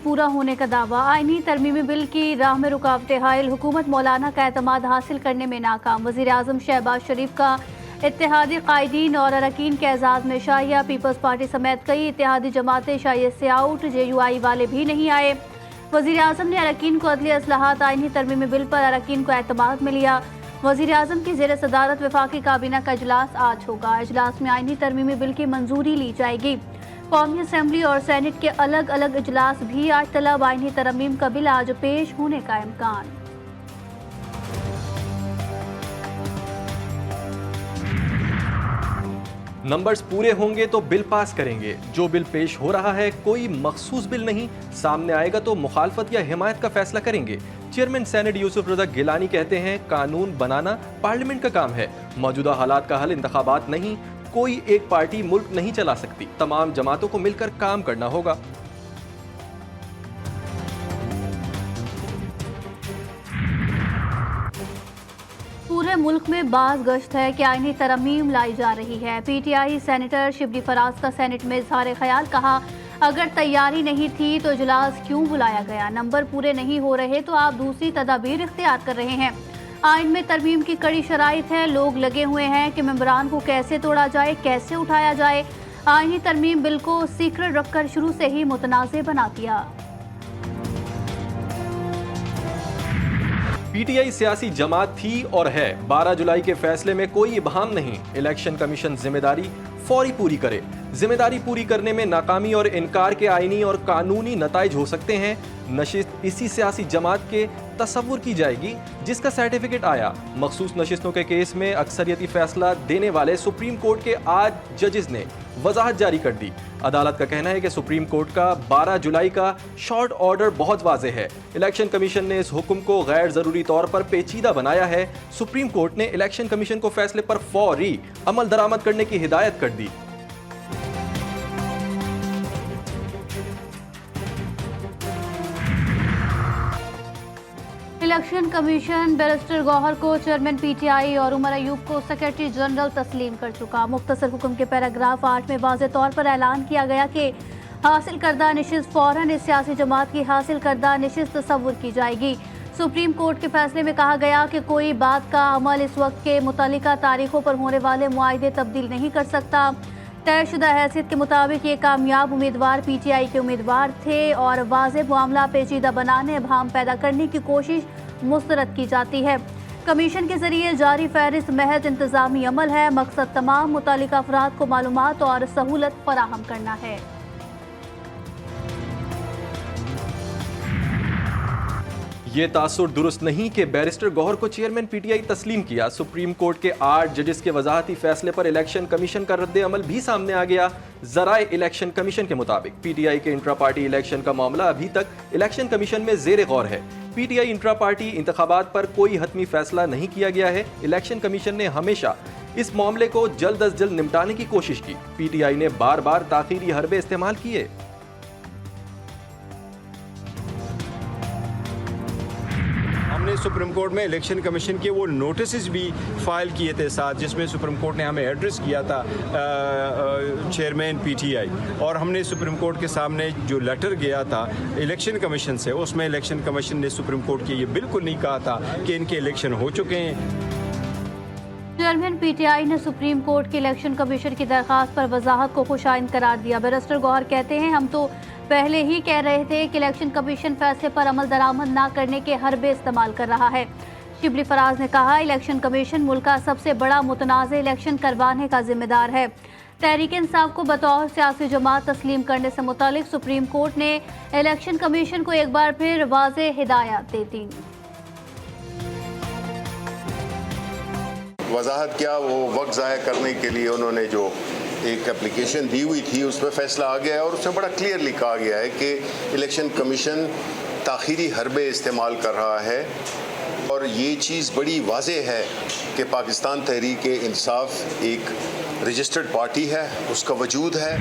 पूरा होने का दावा। आईनी तरमीमी बिल की राह में रुकावटें हायल, हुकूमत मौलाना का एतमाद हासिल करने में नाकाम। वज़ीर आज़म शहबाज शरीफ का इत्तेहादी कायदीन और अरकान के एजाज़ में शाहिया। पीपल्स पार्टी समेत कई इत्तेहादी जमातें शाहिए से आउट, JUI वाले भी नहीं आए। वज़ीर आज़म ने अरकान को अदली असलाहत आईनी तरमीमी बिल पर अरकान को एतमाद में लिया। वज़ीर आज़म की ज़ेर सदारत वफाकी काबीना का इजलास आज होगा। इजलास में आईनी तरमीमी बिल की मंजूरी ली जाएगी। कौमी असम्बली और सेनेट के अलग अलग इजलास भी आज तलब। आईनी तरमीम का बिल आज पेश होने का इम्कान। नंबर्स पूरे होंगे तो बिल पास करेंगे। जो बिल पेश हो रहा है कोई मखसूस बिल नहीं, सामने आएगा तो मुखालफत या हिमायत का फैसला करेंगे। चेयरमैन सेनेट यूसुफ रज़ा गिलानी कहते हैं कानून बनाना पार्लियामेंट का काम है। मौजूदा हालात का हल इंतखाबात नहीं, कोई एक पार्टी मुल्क नहीं चला सकती, तमाम जमातों को मिलकर काम करना होगा। पूरे मुल्क में बाज़ गश्त है कि आईनी तरमीम लाई जा रही है। PTI सेनेटर शिबली फराज का सेनेट में इज़हार ख्याल, कहा अगर तैयारी नहीं थी तो इजलास क्यों बुलाया गया। नंबर पूरे नहीं हो रहे तो आप दूसरी तदाबीर इख्तियार कर रहे हैं। आइन में तरमीम की कड़ी शराइत है, लोग लगे हुए हैं कि मेंबरान को कैसे तोड़ा जाए, कैसे उठाया जाए। आईनी तरमीम बिल को सीक्रेट रखकर शुरू से ही मुतनाज़े बना दिया। PTI सियासी जमात थी और है। 12 जुलाई के फैसले में कोई इबहाम नहीं। इलेक्शन कमीशन जिम्मेदारी फौरी पूरी करे। जिम्मेदारी पूरी करने में नाकामी और इनकार के आईनी और कानूनी नताइज हो सकते हैं। नशिस्त इसी सियासी जमात के तसव्वुर की जाएगी जिसका सर्टिफिकेट आया। मखसूस नशिस्तों के केस में अक्सरियती फैसला देने वाले सुप्रीम कोर्ट के आज जजेस ने वजाहत जारी कर दी। अदालत का कहना है कि सुप्रीम कोर्ट का 12 जुलाई का शॉर्ट ऑर्डर बहुत वाज़ेह है। इलेक्शन कमीशन ने इस हुक्म को गैर ज़रूरी तौर पर पेचीदा बनाया है। सुप्रीम कोर्ट ने इलेक्शन कमीशन को फैसले पर फौरी अमल दरामद करने की हिदायत कर दी। इलेक्शन कमीशन बैरिस्टर गौहर को चेयरमैन PTI और उमर अयूब को सेक्रेटरी जनरल तस्लीम कर चुका। मुख्तसर हुक्म के पैराग्राफ 8 में वाज़ेह तौर पर ऐलान किया गया कि हासिल करदा निशिस्त फौरन इस सियासी जमात की हासिल करदा निशिस्त तस्वुर की जाएगी। सुप्रीम कोर्ट के फैसले में कहा गया कि कोई बात का अमल इस वक्त के मुतल्लिका तारीखों पर होने वाले मुआहदे तब्दील नहीं कर सकता। तयशुदा हैसियत के मुताबिक ये कामयाब उम्मीदवार PTI के उम्मीदवार थे और वाज़ेह मामला पेचीदा बनाने, अबहाम पैदा करने की कोशिश मुस्तरद की जाती है। कमीशन के जरिए जारी फहरिस्त महज इंतजामी अमल है। मकसद तमाम मुतल्लिका अफराद को मालूमात और सहूलत फराहम करना है। ये तासुर दुरुस्त नहीं कि बैरिस्टर गौहर को चेयरमैन PTI तस्लीम किया। सुप्रीम कोर्ट के 8 जजेस के वजाहती फैसले पर इलेक्शन कमीशन का रद्द अमल भी सामने आ गया। ज़राए इलेक्शन कमीशन के मुताबिक PTI के इंट्रा पार्टी इलेक्शन का मामला अभी तक इलेक्शन कमीशन में ज़ेर गौर है। PTI इंट्रा पार्टी इंतखाबात पर कोई हतमी फैसला नहीं किया गया है। इलेक्शन कमीशन ने हमेशा इस मामले को जल्द अज जल्द निपटाने की कोशिश की। PTI ने बार बार ताखीरी हरबे इस्तेमाल किए। हमने सुप्रीम कोर्ट में इलेक्शन कमीशन के वो नोटिस भी फाइल किए थे साथ, जिसमें सुप्रीम कोर्ट ने हमें एड्रेस किया था चेयरमैन PTI, और हमने सुप्रीम कोर्ट के सामने जो लेटर गया था इलेक्शन कमीशन से, उसमें इलेक्शन कमीशन ने सुप्रीम कोर्ट के ये बिल्कुल नहीं कहा था कि इनके इलेक्शन हो चुके हैं। चेयरमैन PTI ने सुप्रीम कोर्ट के इलेक्शन कमीशन की दरखास्त पर वजाहत को खुशाइंद करार दिया। बैरिस्टर गौहर कहते हैं हम तो पहले ही कह रहे थे कि इलेक्शन कमीशन फैसले पर अमल दरामद न करने के हरबे इस्तेमाल कर रहा है। शिबली फराज ने कहा इलेक्शन कमीशन मुल्क का सबसे बड़ा मुतनाज़े इलेक्शन करवाने का जिम्मेदार है। तहरीक इंसाफ को बतौर सियासी जमात तस्लीम करने से मुतालिक सुप्रीम कोर्ट ने इलेक्शन कमीशन को एक बार फिर वाज़ेह हिदायत दे दी। वजाहत क्या, वो वक्त ज़ाया करने के लिए उन्होंने जो एक एप्लीकेशन दी हुई थी उस पर फैसला आ गया है और उसमें बड़ा क्लियरली कहा गया है कि इलेक्शन कमीशन ताखीरी हरबे इस्तेमाल कर रहा है। और ये चीज़ बड़ी वाज़ेह है कि पाकिस्तान तहरीक इंसाफ एक रजिस्टर्ड पार्टी है, उसका वजूद है।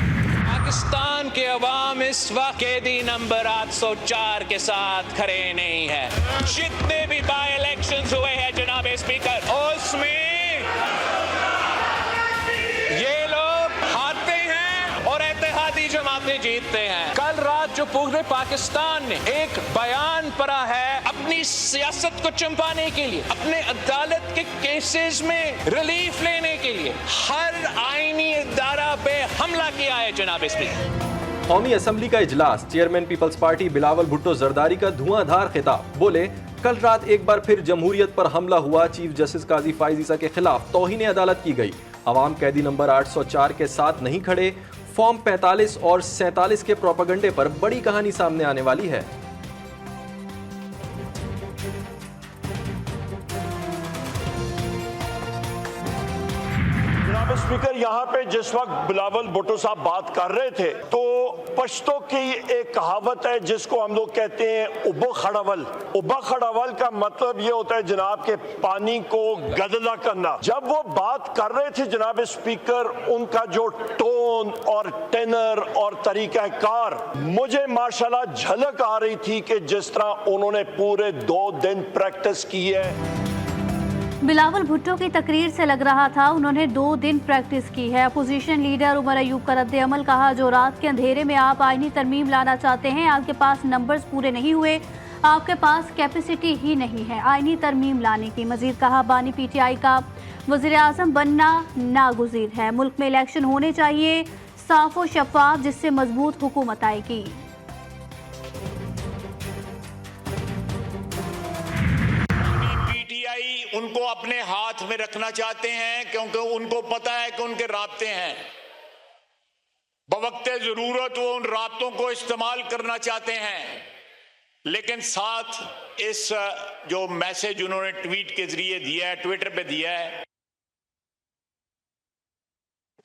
पाकिस्तान के अवाम इस वाक़ेदी नंबर 804 के साथ खड़े नहीं है। जितने भी बाई इलेक्शंस हुए हैं जनाब स्पीकर, उसमें ये लोग हारते हैं और इत्तेहादी जमातें जीतते हैं। कल रात जो पूरे पाकिस्तान ने एक बयान पढ़ा है अपनी सियासत को चंपाने के लिए, अपने अदालत के केसेस में रिलीफ लेने के लिए हर आईनी इदारा पे हमला किया है जनाब स्पीकर। कौमी असम्बली का इजलास, chairman Peoples Party Bilawal Bhutto Zardari का धुआंधार खिताब। बोले, कल रात एक बार फिर जमहूरियत पर हमला हुआ। चीफ जस्टिस काजी फाइज ईसा के खिलाफ तौहीन अदालत की गई। अवाम कैदी नंबर 804 के साथ नहीं खड़े। फॉर्म 45 और 47 के प्रोपेगेंडे पर बड़ी कहानी सामने आने वाली है। जनाब स्पीकर, यहाँ पे जिस वक्त बिलावल भुट्टो साहब बात कर रहे थे तो पश्तो की एक कहावत है जिसको हम लोग कहते हैं उब्बा खड़ावल। उब्बा खड़ावल का मतलब ये होता है जनाब के पानी को गदला करना। जब वो बात कर रहे थे जनाब स्पीकर, उनका जो टोन और टेनर और तरीकाकार, मुझे माशाल्लाह झलक आ रही थी कि जिस तरह उन्होंने पूरे 2 दिन प्रैक्टिस की है। बिलावल भुट्टो की तकरीर से लग रहा था उन्होंने 2 दिन प्रैक्टिस की है। अपोजिशन लीडर उमर अयूब का रद्द अमल, कहा जो रात के अंधेरे में आप आईनी तरमीम लाना चाहते हैं, आपके पास नंबर्स पूरे नहीं हुए, आपके पास कैपेसिटी ही नहीं है आईनी तरमीम लाने की। मजीद कहा बानी पीटीआई का वज़ीर आज़म बनना नागुज़ीर है। मुल्क में इलेक्शन होने चाहिए साफ व शफाफ, जिससे मजबूत हुकूमत आएगी। उनको अपने हाथ में रखना चाहते हैं क्योंकि उनको पता है कि उनके राब्ते हैं, बवक्ते जरूरत वो उन राब्तों को इस्तेमाल करना चाहते हैं। लेकिन साथ इस जो मैसेज उन्होंने ट्वीट के जरिए दिया है, ट्विटर पे दिया है,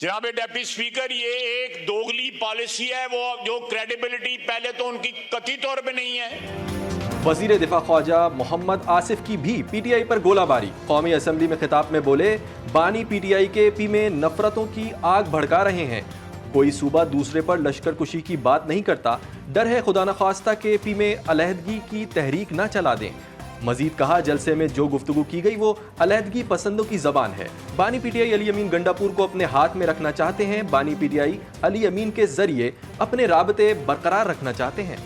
जनाब डेप्टी स्पीकर, ये एक दोगली पॉलिसी है, वो जो क्रेडिबिलिटी पहले तो उनकी कथित तौर पे नहीं है। वजीर दिफा ख्वाजा मोहम्मद आसिफ की भी पीटीआई पर गोलाबारी। कौमी असम्बली में खिताब में बोले, बानी पीटीआई के पी में नफरतों की आग भड़का रहे हैं। कोई सूबा दूसरे पर लश्कर कुशी की बात नहीं करता। डर है खुदा न खास्ता के पी में अलहदगी की तहरीक न चला दें। मजीद कहा, जलसे में जो गुफ्तगू की गई वो अलहदगी पसंदों की जबान है। बानी पीटीआई अली अमीन गंडापुर को अपने हाथ में रखना चाहते हैं। बानी पीटीआई अली अमीन के जरिए अपने राबते बरकरार रखना चाहते हैं।